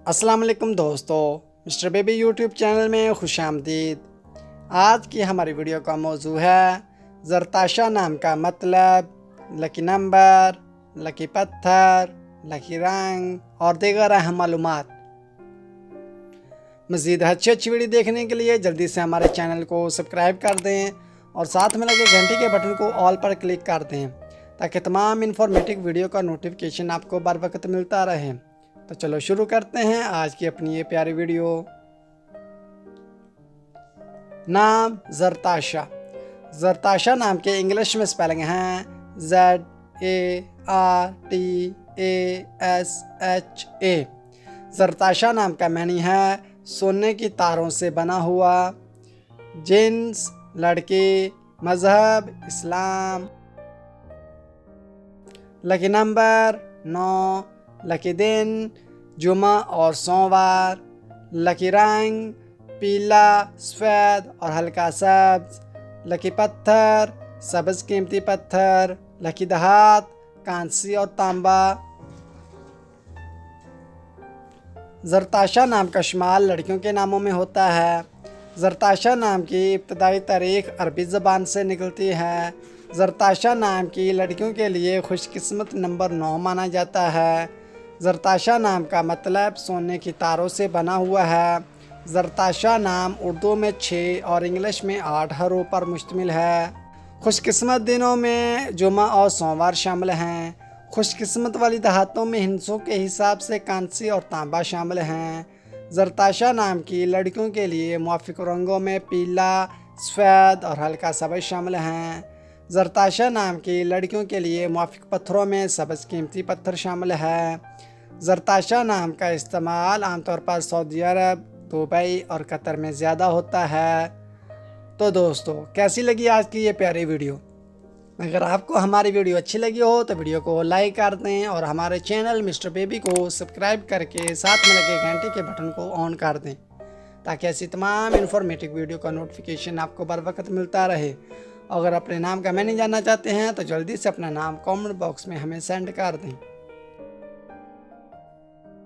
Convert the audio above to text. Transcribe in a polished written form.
अस्सलाम वालेकुम दोस्तों, मिस्टर बेबी यूट्यूब चैनल में खुशामदीद। आज की हमारी वीडियो का मौजू है ज़रताशा नाम का मतलब, लकी नंबर, लकी पत्थर, लकी रंग और दीगर अहम मालूमात। मज़ीद अच्छी वीडियो देखने के लिए जल्दी से हमारे चैनल को सब्सक्राइब कर दें और साथ में लगे घंटी के बटन को ऑल पर क्लिक कर दें ताकि तमाम इन्फॉर्मेटिव वीडियो का नोटिफिकेशन आपको बर वक्त मिलता रहे। तो चलो शुरू करते हैं आज की अपनी ये प्यारी वीडियो। नाम ज़रताशा। ज़रताशा नाम के इंग्लिश में स्पेलिंग हैं ZARTASHA। ज़रताशा नाम का मानी है सोने की तारों से बना हुआ। जिन्स लड़की, मज़हब इस्लाम। लकी नंबर 9, लकी दिन जुमा और सोमवार। लकी रंग पीला, सफ़ेद और हल्का सब्ज। लकी पत्थर सब्ज कीमती पत्थर। लकी धात कांसी और तांबा। ज़रताशा नाम का शुमार लड़कियों के नामों में होता है। ज़रताशा नाम की इब्तदाई तारीख अरबी ज़बान से निकलती है। ज़रताशा नाम की लड़कियों के लिए खुशकिस्मत नंबर 9 माना जाता है। ज़रताशा नाम का मतलब सोने की तारों से बना हुआ है। ज़रताशा नाम उर्दू में 6 और इंग्लिश में 8 हरूफ पर मुश्तमिल है। खुशकिस्मत दिनों में जुमा और सोमवार शामिल हैं। खुशकिस्मत वाली दहातों में हिंसों के हिसाब से कांसी और तांबा शामिल हैं। ज़रताशा नाम की लड़कियों के लिए मुआफ़िक रंगों में पीला, सफ़ेद और हल्का सब्ज़ शामिल हैं। ज़रताशा नाम की लड़कियों के लिए मुआफ़िक पत्थरों में सब्ज़ कीमती पत्थर शामिल है। ज़रताशा नाम का इस्तेमाल आमतौर पर सऊदी अरब, दुबई और कतर में ज़्यादा होता है। तो दोस्तों, कैसी लगी आज की ये प्यारी वीडियो? अगर आपको हमारी वीडियो अच्छी लगी हो तो वीडियो को लाइक कर दें और हमारे चैनल मिस्टर बेबी को सब्सक्राइब करके साथ में लगे घंटी के बटन को ऑन कर दें ताकि ऐसी तमाम इन्फॉर्मेटिव वीडियो का नोटिफिकेशन आपको बर वक्त मिलता रहे। अगर अपने नाम का मैंने जानना चाहते हैं तो जल्दी से अपना नाम कमेंट बॉक्स में हमें सेंड कर दें।